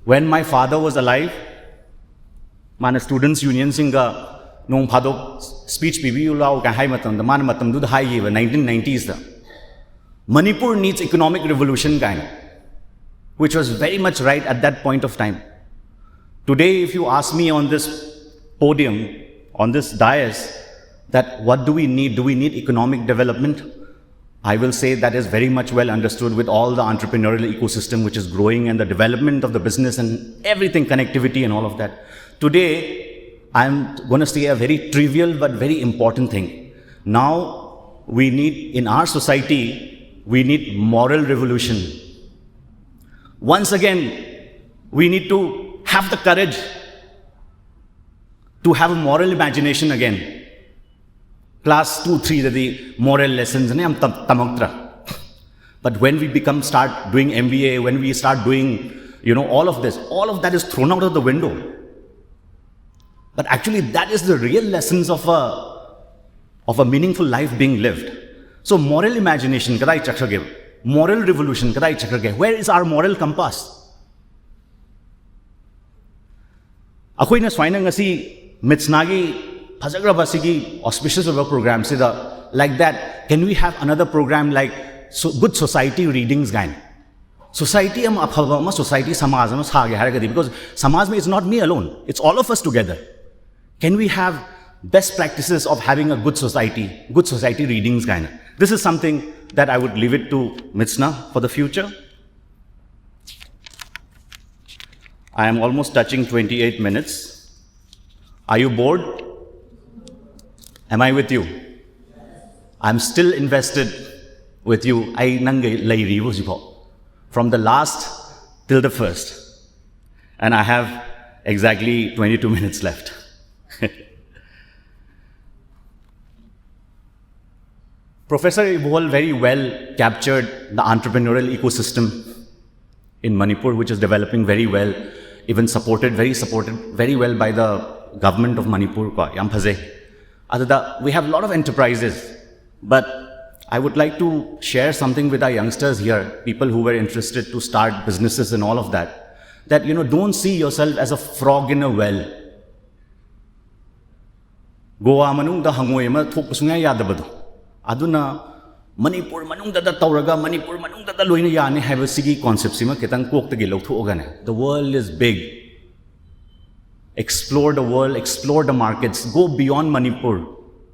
When my father was alive, mana students union singa nong phado speech pibiyu lao ka hai matam da man matam du hai ye 1990s da Manipur needs economic revolution kind, which was very much right at that point of time. Today, if you ask me on this podium, on this dais, that what do we need? Do we need economic development? I will say that is very much well understood with all the entrepreneurial ecosystem which is growing and the development of the business and everything, connectivity and all of that. Today, I'm going to say a very trivial but very important thing. Now, we need, in our society, we need moral revolution. Once again, we need to have the courage to have a moral imagination again. Class 2, 3, the moral lessons, but when we start doing MBA, when we start doing, all of this, all of that is thrown out of the window. But actually, that is the real lessons of a meaningful life being lived. So moral imagination, kadai chakrage, moral revolution, kadai chakrage. Where is our moral compass? Akhoi na swaina ngasi MitSna gi phajagraba sigi auspicious of a program sida like that. Can we have another program like good society readings gain? Society am aphaba ma society samaj ma sage haragadi, because samaj me is not me alone. It's all of us together. Can we have best practices of having a good society readings kind? This is something that I would leave it to MitSna for the future. I am almost touching 28 minutes. Are you bored? Am I with you? I'm still invested with you. From the last till the first. And I have exactly 22 minutes left. Professor Ibohal very well captured the entrepreneurial ecosystem in Manipur, which is developing very well, even very supported very well by the government of Manipur. We have a lot of enterprises, but I would like to share something with our youngsters here, people who were interested to start businesses and all of that, don't see yourself as a frog in a well. Goa manung da hangoi ma thok sunga yadabadu. Aduna Manipur manung da tauraga Manipur manung da loina yani have a sigi concept sima ketang kok tagi lawthoogane. The world is big. Explore the world, explore the markets, go beyond Manipur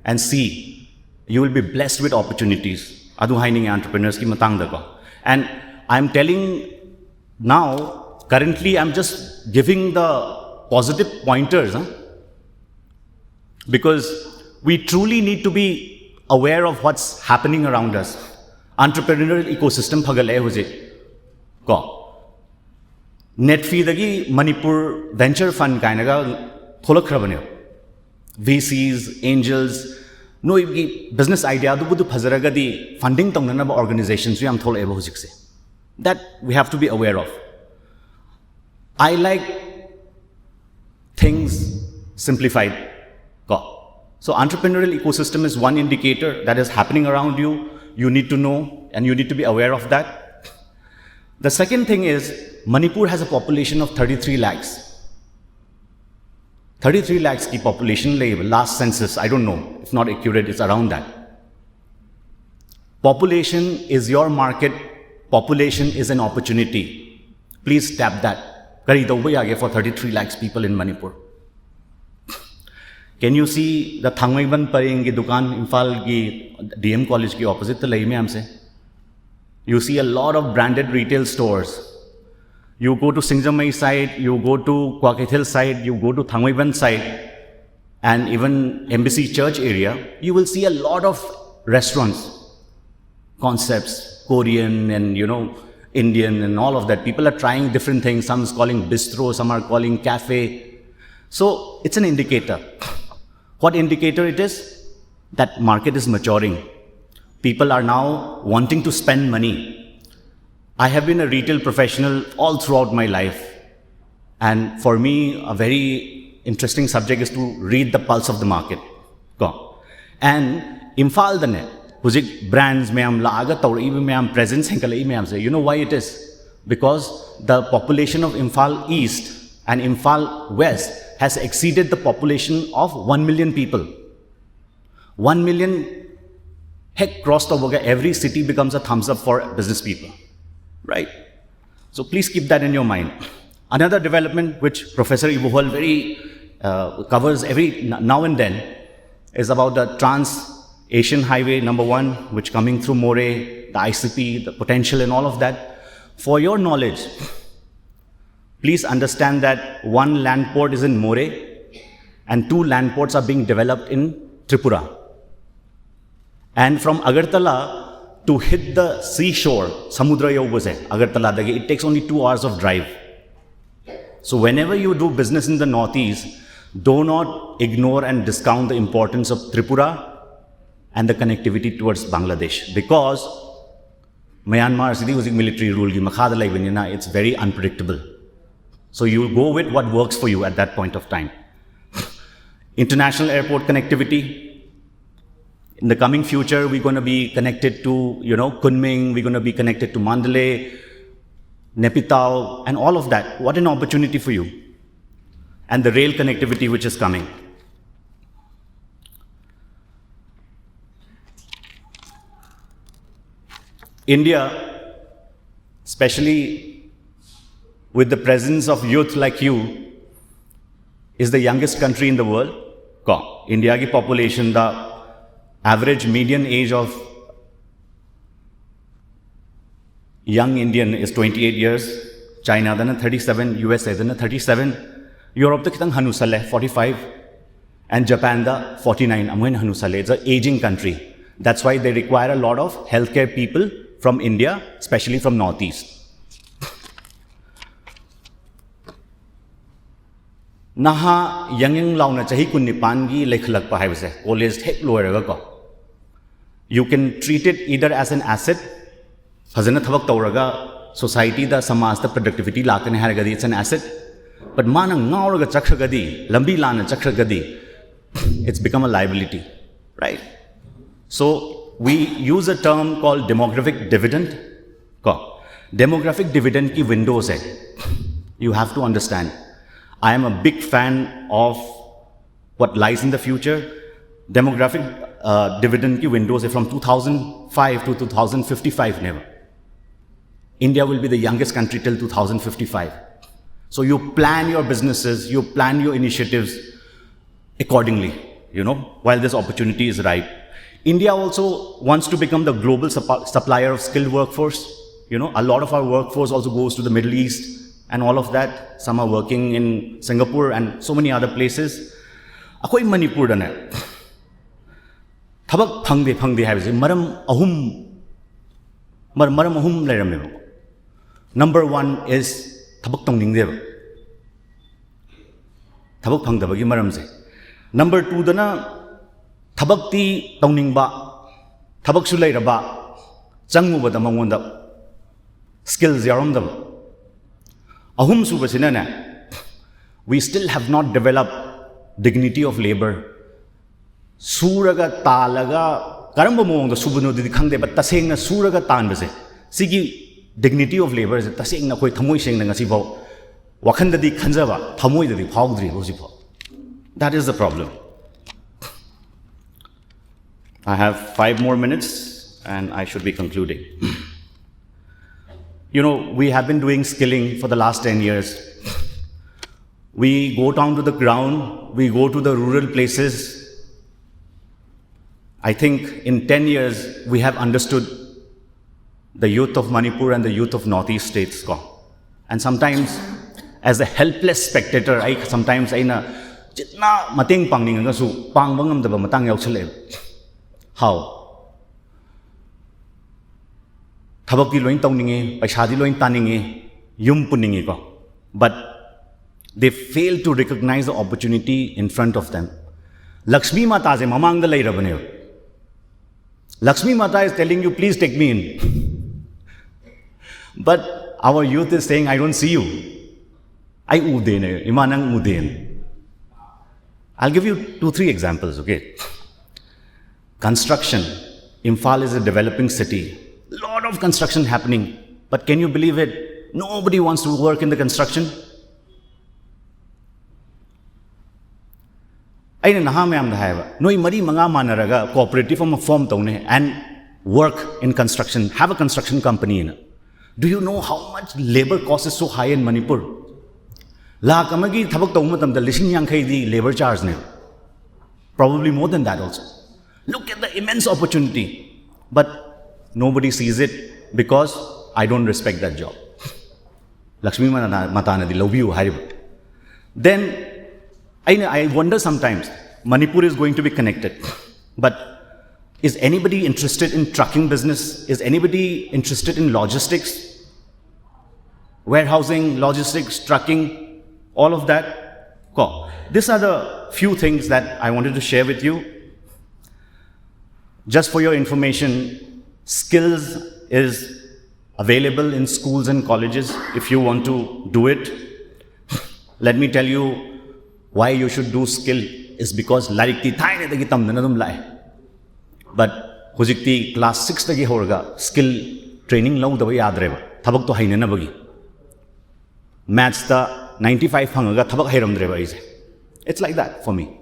and see. You will be blessed with opportunities. Adu haining entrepreneurs ki matang da ko. And I'm telling now, currently I'm just giving the positive pointers, because we truly need to be aware of what's happening around us. Entrepreneurial ecosystem phagale hoje ko. Net fee dagi Manipur venture fund kainaga tholakrabane. VCs, angels, no business idea du budu phazaraga di funding tongnana organizations yam thola ebo hojikse. That we have to be aware of. I like things simplified. So entrepreneurial ecosystem is one indicator that is happening around you. You need to know and you need to be aware of that. The second thing is Manipur has a population of 33 lakhs. 33 lakhs ki population level, last census, I don't know, if not accurate, it's around that. Population is your market. Population is an opportunity. Please tap that. For 33 lakhs people in Manipur. Can you see the 𝓟𝓮𝓵𝓙𝓮𝓷𝓽𝓲 ki dukaan Imphal ki DM college ki opposite to lai mein humse? You see a lot of branded retail stores. You go to Singjamai side, you go to Kwakethil side, you go to 𝓟𝓮𝓵 side, and even Embassy Church area, you will see a lot of restaurants, concepts, Korean and Indian and all of that. People are trying different things. Some is calling bistro, some are calling cafe. So it's an indicator. What indicator it is? That market is maturing. People are now wanting to spend money. I have been a retail professional all throughout my life. And for me, a very interesting subject is to read the pulse of the market. And Imphal dane, huzik brands mayam laaga tauri mayam presence henkalai mayam se. You know why it is? because the population of Imphal East and Imphal West has exceeded the population of 1 million people. 1 million, heck, crossed over, every city becomes a thumbs up for business people, right? So please keep that in your mind. Another development which Professor Ibohal very covers every now and then is about the Trans-Asian Highway number 1, which coming through More, the ICP, the potential and all of that. For your knowledge, please understand that 1 land port is in More and 2 land ports are being developed in Tripura. And from Agartala to hit the seashore, Samudra Yogose, Agartala, it takes only 2 hours of drive. So whenever you do business in the Northeast, do not ignore and discount the importance of Tripura and the connectivity towards Bangladesh, because Myanmar is military rule, it's very unpredictable. So you go with what works for you at that point of time. International airport connectivity. In the coming future, we're going to be connected to, Kunming, we're going to be connected to Mandalay, Nepitao, and all of that. What an opportunity for you. And the rail connectivity which is coming. India, especially with the presence of youth like you, is the youngest country in the world. India ki population, the average median age of young Indian is 28 years. China dana 37, USA dana 37, Europe da kitang hanusale 45, and Japan da 49. Amoin hanusale. It's an aging country. That's why they require a lot of healthcare people from India, especially from Northeast. Naha yang launa chahi kun nipan gi lekhlak pa haibase college hek loiraga ko. You can treat it either as an asset, fazana thabak tauraga society da samaj da productivity lakane haragadi, it's an asset. But mana ngauraga chakragadi, lambi lana chakragadi, it's become a liability, right? So we use a term called demographic dividend. Demographic dividend ki windows hai. You have to understand. I am a big fan of what lies in the future. Demographic dividend ki windows hai from 2005 to 2055 never. India will be the youngest country till 2055. So you plan your businesses, you plan your initiatives accordingly, while this opportunity is ripe. India also wants to become the global supplier of skilled workforce. A lot of our workforce also goes to the Middle East and all of that. Some are working in Singapore and so many other places. Akoi Manipur dana. Thabak phangde haibase maram ahum leiramebo. Number 1 is thabak tongningdeba. Thabak phangdabagi maramse. Number 2 dana thabak ti tongningba, thabak su leiraba, changubada mangonda skills yaramdaba. Ahum subasina, we still have not developed dignity of labor. Suraga talaga karamba moongda subano didi khangde but tasengna suraga tanbase. Sigi dignity of labor is tasengna koi thamoi sengna ngasi bau wakhanda di khanjaba thamoi dadi phawdri hosi bau. That is the problem. I have 5 more minutes and I should be concluding. We have been doing skilling for the last 10 years. We go down to the ground, we go to the rural places. I think in 10 years, we have understood the youth of Manipur and the youth of Northeast states. And sometimes, as a helpless spectator, I sometimes na jitna mating pangning nga su pangbangam daba matang yaukchale. How? Thabak di loin tawningi, paisa di loin taningi, yum puningi ko. But they fail to recognize the opportunity in front of them. Lakshmi Mata se mamang da leirabane. Lakshmi Mata is telling you, please take me in. But our youth is saying, I don't see you. I udene, imanang uden. I'll give you 2-3 examples, okay? Construction. Imphal is a developing city. Lot of construction happening. But can you believe it? Nobody wants to work in the construction. Aina naha me amda haiba. Noi mari manga manaraga cooperative ama form taune and work in construction. Have a construction company in. Do you know how much labor cost is so high in Manipur? Lakh amagi thabak taw matamda lising yankhay di labor charge ne. Probably more than that also. Look at the immense opportunity. But nobody sees it because I don't respect that job. Lakshmi matana di love you harib. Then I wonder sometimes, Manipur is going to be connected. But is anybody interested in trucking business? Is anybody interested in logistics? Warehousing, logistics, trucking, all of that? Cool. These are the few things that I wanted to share with you. Just for your information, skills is available in schools and colleges if you want to do it. Let me tell you why you should do skill is because larikti thaine dagi tamdana dum lai. But hojikti class 6 dagi horga skill training lau dabai yadreba. Thabak to haine na bagi. Maths ta 95 hangaga thabak hairamdreba ise. It's like that for me.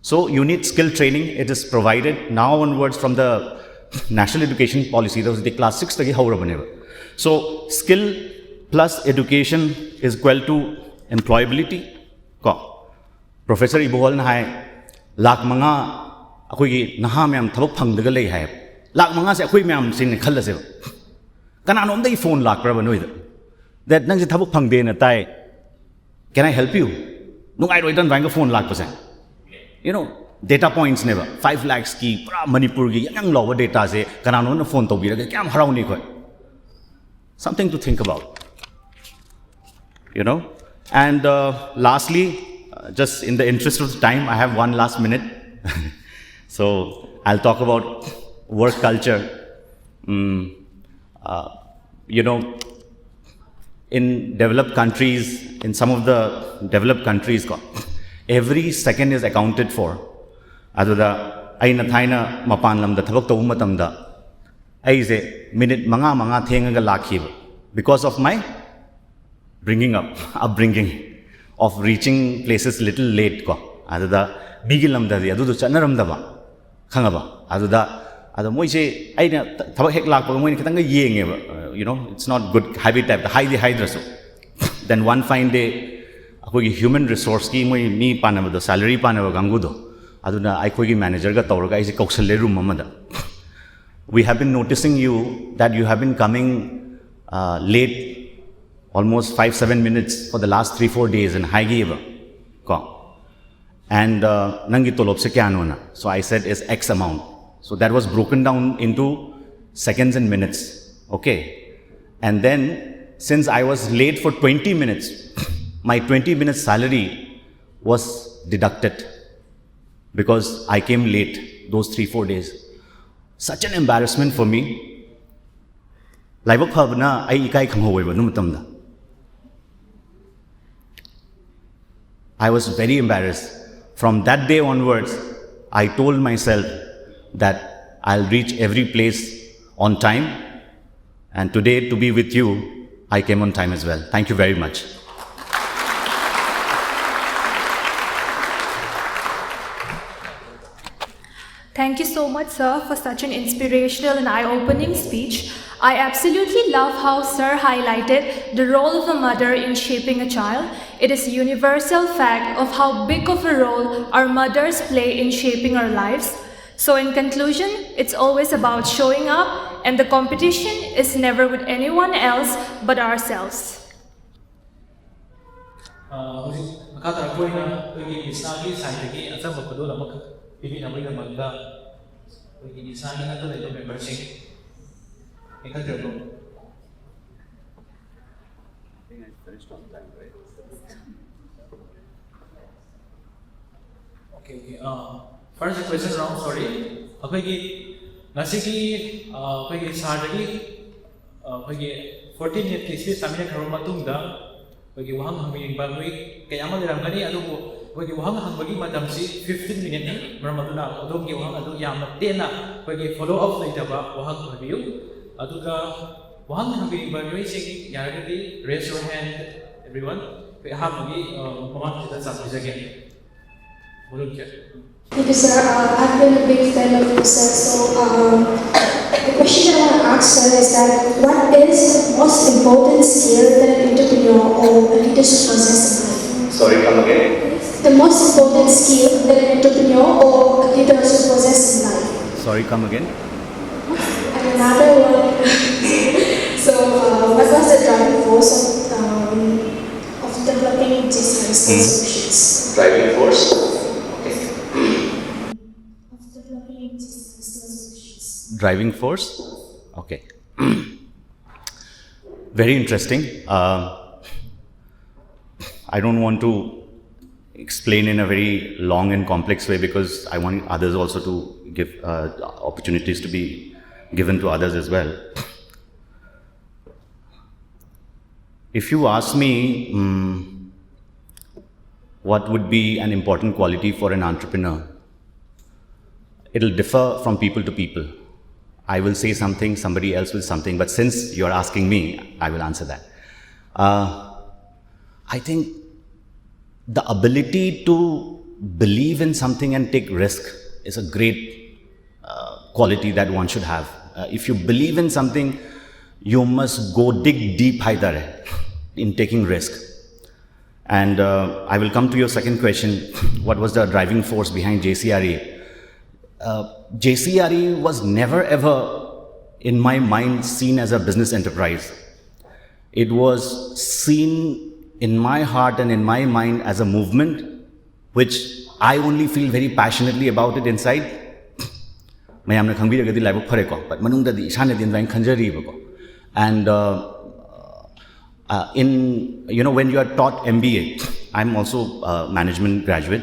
So you need skill training. It is provided now onwards from the national education policy. That was the class 6 tagi haura baneva. So skill plus education is equal to employability. Professor Ibohal Meitei lakh manga akoi naha myam thabak phangdaga lei hai. Lakh manga se akoi myam sin khalla se. Kananom dai phone lakh pra banoi da. That nang se thabak phangde na tai. Can I help you? Nung I write on phone lakh percent. You know, data points never. 5 lakhs ki pra Manipur ki yang lower data se kananom na phone to biraga kyam harau ni koi. Something to think about. You know? And lastly, just in the interest of time, I have one last minute. So I'll talk about work culture. You know, in developed countries, in some of the developed countries, every second is accounted for. Aduda aina thaina mapan lamda thabak tawu matamda aise minute manga thengaga lakhiba because of my upbringing of reaching places little late ko aduda bigilamda di adudu chanaramda ba khangaba aduda moise aina thabak hek lakpa moine kitanga yengeba, you know, it's not good habit type high hydraso. Then one fine day akoi human resource ki moi mi panaba do salary panaba gangudo aduna akoi gi manager ga tawraga ise kausalle room amada. We have been noticing you that you have been coming late almost 5-7 minutes for the last 3-4 days in Haigiva. And nangi tolop se kya na? So I said is X amount. So that was broken down into seconds and minutes. Okay. And then since I was late for 20 minutes, my 20 minutes salary was deducted because I came late those 3-4 days. Such an embarrassment for me. Laibak phabna ai ikai khanghoiba nu matamda. I was very embarrassed. From that day onwards, I told myself that I'll reach every place on time. And today, to be with you, I came on time as well. Thank you very much. Thank you so much, sir, for such an inspirational and eye-opening speech. I absolutely love how sir highlighted the role of a mother in shaping a child. It is a universal fact of how big of a role our mothers play in shaping our lives. So in conclusion, it's always about showing up, and the competition is never with anyone else but ourselves. Okay. First question round. Sorry. Okay. Nasiki. Okay. Sardi. Okay. 14 minutes. Kisi samina karoma tungda. Okay. Wahang haming bagui. Kaya amal dalam kani aduh. Okay. Wahang hambagi madam si 15 minutes ni. Meramatuna. Aduh. Wahang aduh yang tena. Okay. Follow up lagi dah. Wahang review. Aduh ka. Wahang hambing raising yaragadi, raise your hand, everyone. We have Mama Kita Sapis again. Thank you, sir. I've been a big fan of you, sir. So, the question I want to ask, sir, is that what is the most important skill that an entrepreneur or a leader should possess in life? Sorry, come again. The most important skill that an entrepreneur or a leader should possess in life. Sorry, come again. And another one. So, what was the driving force of developing JCRE solutions? Driving force. Driving force? Okay. Very interesting. I don't want to explain in a very long and complex way because I want others also to give opportunities to be given to others as well. If you ask me what would be an important quality for an entrepreneur, it'll differ from people to people. I will say something, somebody else will something, but since you're asking me, I will answer that. I think the ability to believe in something and take risk is a great quality that one should have. If you believe in something, you must go dig deep in taking risk. And I will come to your second question. What was the driving force behind JCRE? JCRE was never ever in my mind seen as a business enterprise. It was seen in my heart and in my mind as a movement which I only feel very passionately about it inside. And when you are taught MBA, I'm also a management graduate.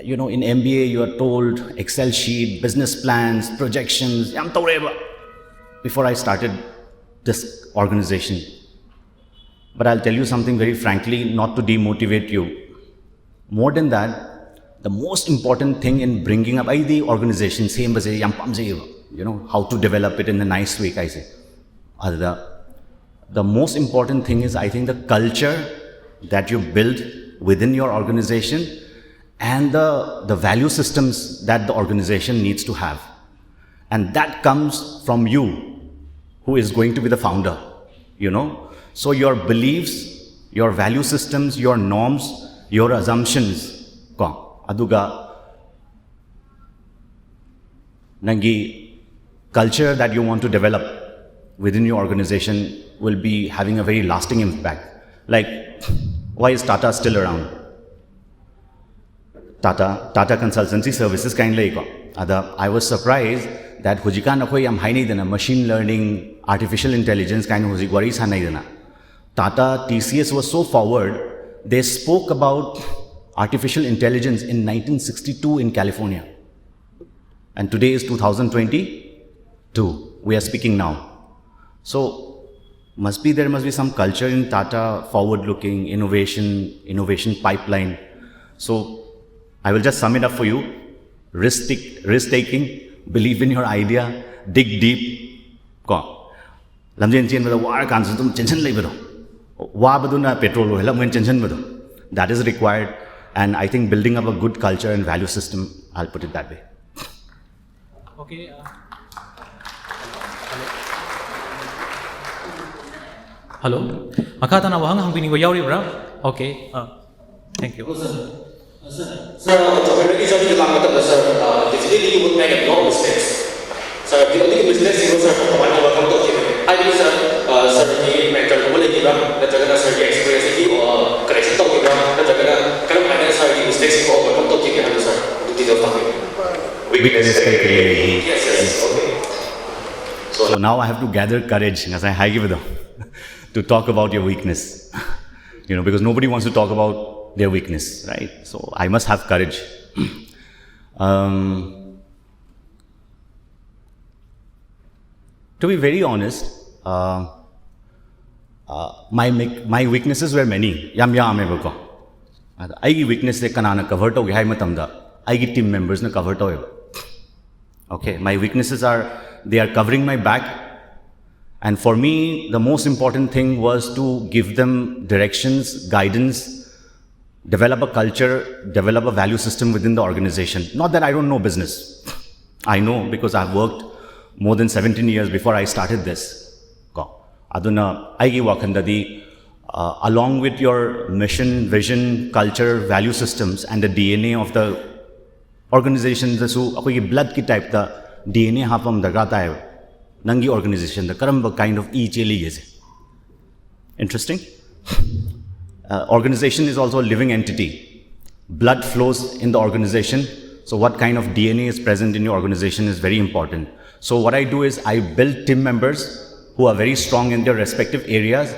In MBA, you are told Excel sheet, business plans, projections. Before I started this organization. But I'll tell you something very frankly, not to demotivate you. More than that, the most important thing in bringing up the organization, how to develop it in a nice way, I say. The most important thing is, I think, the culture that you build within your organization and the value systems that the organization needs to have. And that comes from you, who is going to be the founder, So your beliefs, your value systems, your norms, your assumptions, aduga nangi culture that you want to develop within your organization will be having a very lasting impact. Like, why is Tata still around? Tata Consultancy Services kindly. I was surprised that hujikan akoi am haini dena machine learning, artificial intelligence kind of hujigwari sanai dena. Tata TCS was so forward, they spoke about artificial intelligence in 1962 in California. And today is 2022. We are speaking now. So there must be some culture in Tata, forward-looking, innovation pipeline. So I will just sum it up for you. Risk-taking, believe in your idea, dig deep. That is required, and I think building up a good culture and value system, I'll put it that way. Okay. Hello. Makatana wahang hangbining go yauri bra. Okay. Thank you. Sir, definitely you would make a lot of mistakes. Sir, the only mistakes you sir, one you come to him. I think sir, he mentor will give up that you're gonna sir experience or correction to give up that you're gonna kind of manage sir the mistakes you overcome to give him sir to detail talking. Weakness. Yes. Okay. So now I have to gather courage to talk about your weakness. Because nobody wants to talk about their weakness, right? So I must have courage. To be very honest, my weaknesses were many. I weakness they kanana covered to hai matamda. I team members na covered to. Okay, my weaknesses are, they are covering my back And for me, the most important thing was to give them directions, guidance, develop a culture, develop a value system within the organization. Not that I don't know business. I know because I've worked more than 17 years before I started this. Aduna aigi wakhandadi, along with your mission, vision, culture, value systems, and the DNA of the organization, the blood ki type the DNA hapam daga nangi organization, the karamba kind of cheli is. Interesting. Organization is also a living entity. Blood flows in the organization. So what kind of DNA is present in your organization is very important. So what I do is I build team members who are very strong in their respective areas,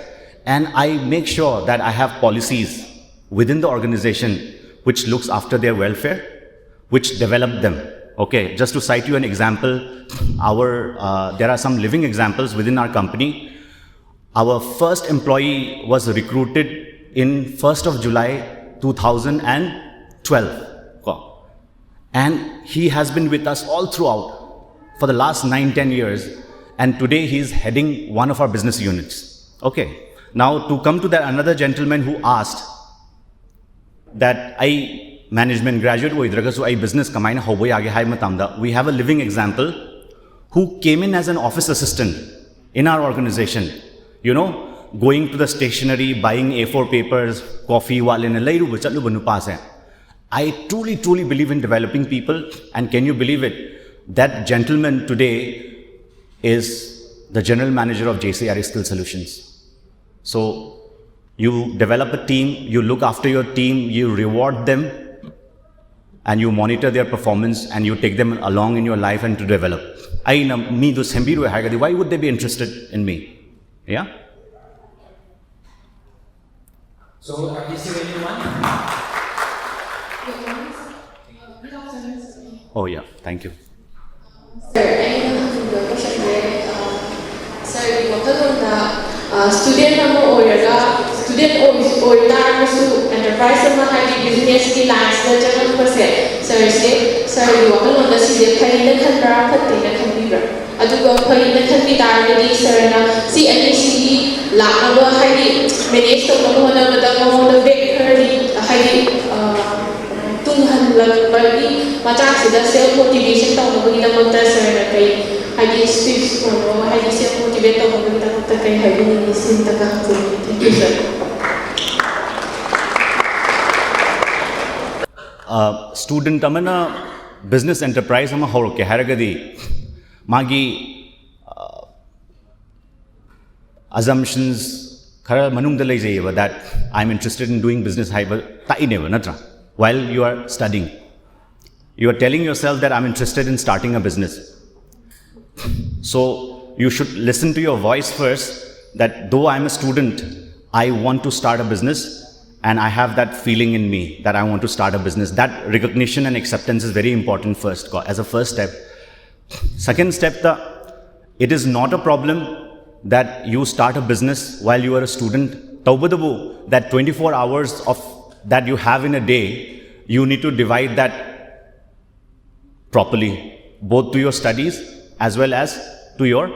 and I make sure that I have policies within the organization which looks after their welfare, which develop them. Okay, just to cite you an example, there are some living examples within our company. Our first employee was recruited in 1st of July 2012. And he has been with us all throughout for the last 9-10 years. And today he is heading one of our business units. Okay. Now to come to that another gentleman who asked that I management graduate so I business kamaina hoboy aage hai matamda. We have a living example who came in as an office assistant in our organization. You know, going to the stationery, buying A4 papers, coffee, I truly believe in developing people, and can you believe it? That gentleman today is the general manager of JCRE Skill Solutions. So you develop a team, you look after your team, you reward them, and you monitor their performance, and you take them along in your life and to develop. Why would they be interested in me? Yeah? So, is there anyone? Oh yeah, thank you. Sir, I have a question there. Sir, you want student or enterprise business lines sir, you want to see self-motivation student amana business enterprise ama horoke haragadi magi assumptions khara manungda leijayeba that I'm interested in doing business while you are studying. You are telling yourself that I'm interested in starting a business. So you should listen to your voice first, that though I'm a student, I want to start a business, and I have that feeling in me that I want to start a business. That recognition and acceptance is very important first, as a first step. Second step, it is not a problem that you start a business while you are a student. That 24 hours that you have in a day, you need to divide that properly, both to your studies as well as to your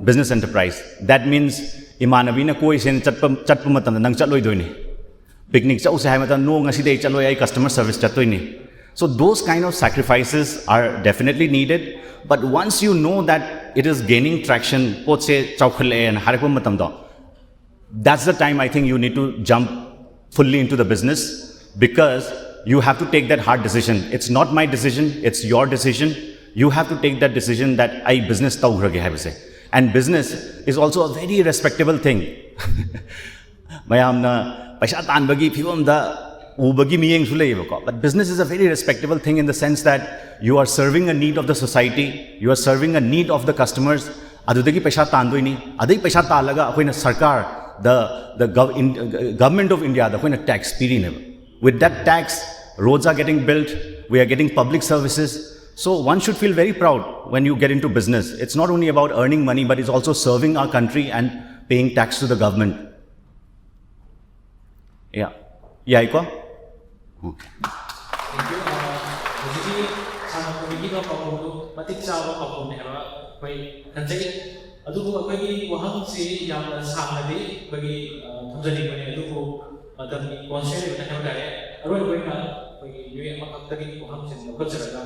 business enterprise. That means, imanabina koi sen chatpa matam nang chatloy doini. Picnic chause hai matam no ngasi day chaloy ay customer service chatoy. So those kind of sacrifices are definitely needed. But once you know that it is gaining traction, that's the time I think you need to jump fully into the business, because you have to take that hard decision. It's not my decision, it's your decision. You have to take that decision that I business 𝓼𝓻𝓮𝓷𝓽𝓲. And business is also a very respectable thing. But business is a very respectable thing in the sense that you are serving a need of the society, you are serving a need of the customers. The government of India, the tax period. With that tax, roads are getting built, we are getting public services. So one should feel very proud when you get into business. It's not only about earning money, but it's also serving our country and paying tax to the government. Yeah. Yeah, Iko? Thank you. ꯑꯗꯨꯕꯨ ꯑꯩꯈꯣꯏꯒꯤ ꯋꯥꯍꯪꯁꯤ ꯌꯥꯝꯅ ꯁꯥꯡꯅꯗꯤ ꯑꯩꯈꯣꯏꯒꯤ ꯊꯝꯖꯅꯤꯡꯕꯅꯤ ꯑꯗꯨꯕꯨ ꯃꯇꯝꯒꯤ ꯀꯣꯟꯁꯦꯟ ꯂꯩꯕꯅ ꯍꯥꯏꯕ ꯇꯥꯔꯦ ꯑꯔꯣꯏꯕ ꯑꯣꯏꯅ ꯑꯩꯈꯣꯏꯒꯤ ꯃꯤꯑꯣꯏ ꯑꯃꯈꯛꯇꯒꯤ ꯋꯥꯍꯪꯁꯤꯡ ꯂꯧꯈꯠꯆꯔꯒ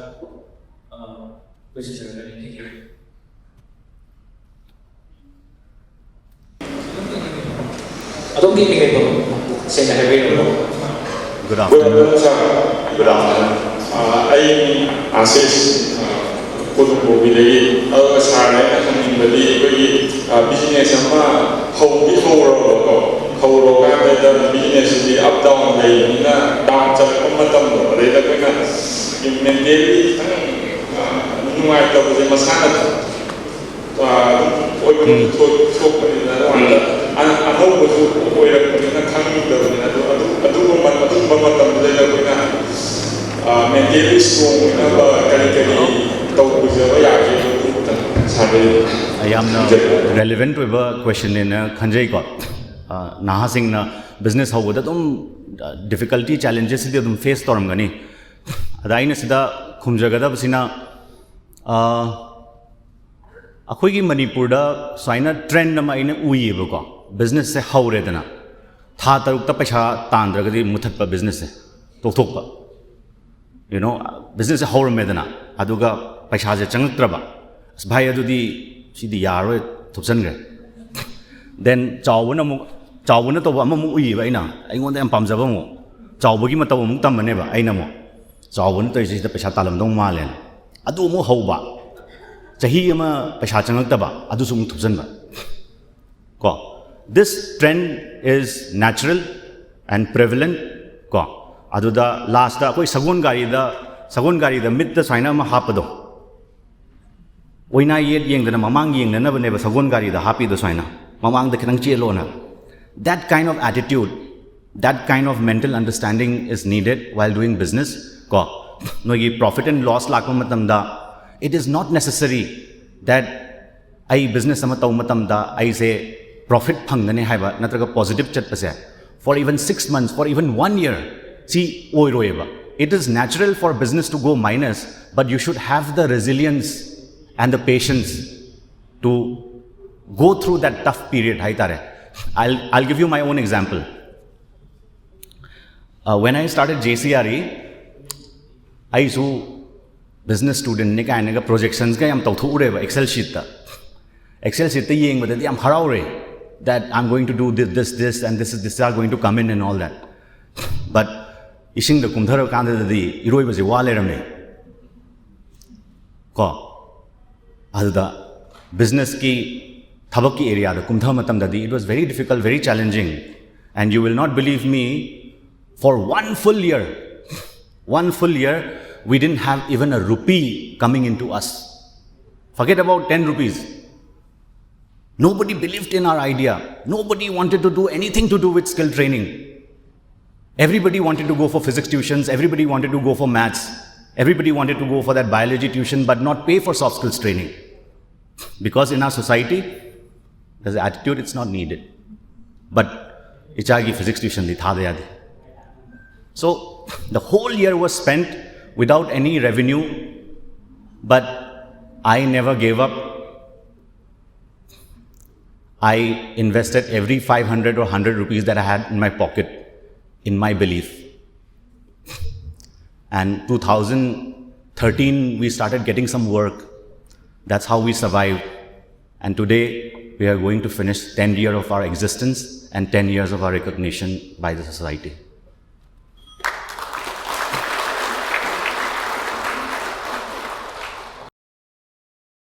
ꯂꯣꯏꯁꯤꯟꯖꯔꯒꯅꯤ ꯊꯦꯡꯛ ꯌꯨ ꯑꯗꯣꯝꯒꯤ ꯃꯤꯡꯗꯣ ꯁꯦꯡꯅ ꯍꯥꯏꯕꯤꯔꯛꯎ Good afternoon. Good afternoon. I assist Kutumbogidagi. Sara I khangningbadi koi business ama howdi howroga da business di up down lay na down chak matam do re da koina mentally nuai ta buje masana oi ko thok ni na anau ko oi ra ko na khangningbadi na adu matam da koina mentally strong na kali I am relevant to a question in Khanjai got. Naha Singh na business how would difficulty challenges the face storm gani. Adaina Sida Kumjagada Sina Akwigi Manipur da Sina trend nama in Uyi Buka. Business se how redana. Thata Pasha Tandragadi Mutapa business. Totopa. You know, business is horror medana. Aduga Pashaja Changraba. Sbaya do the Yaro Tupsangre. Then Chawuna to Amamu Ivana. I want them Pamzavamo. Chawbugimata Mutamaneva, Ainamo. Chawun is the Peshatalam Dong Malen. Adumo Hoba. Chahiyama Peshachangtaba, Adusum Tupsanga. This trend is natural and prevalent. Aduda last da koi sagun gari da mid the saina ma hapado oina yet yeng da mamang yeng na ba neba sagun gari da happy the saina mamang da kanang chelo na. That kind of attitude, that kind of mental understanding is needed while doing business ko nogi profit and loss lakma matam da it is not necessary that ai business ama taw matam da ai say profit phangane haiba natraga positive chat pase for even 6 months for even 1 year. See, it is natural for business to go minus, but you should have the resilience and the patience to go through that tough period. I'll give you my own example. When I started JCRE, I used to business student nika projections ka yam tawthu Excel sheet yeng but yam haraure that I'm going to do this and this are going to come in and all that. But Ishing the Kumthara Kanda the Iroi was a Walerame. The business ki Thabaki area, the Kumthamatam Dadi, it was very difficult, very challenging. And you will not believe me, for 1 full year, we didn't have even a rupee coming into us. Forget about 10 rupees. Nobody believed in our idea. Nobody wanted to do anything to do with skill training. Everybody wanted to go for physics tuitions, everybody wanted to go for maths, everybody wanted to go for that biology tuition but not pay for soft skills training. Because in our society, there's an attitude it's not needed. But ichagi physics tuition li thadayadi. So the whole year was spent without any revenue, but I never gave up. I invested every 500 or 100 rupees that I had in my pocket in my belief. And 2013, we started getting some work. That's how we survived. And today, we are going to finish 10 years of our existence and 10 years of our recognition by the society.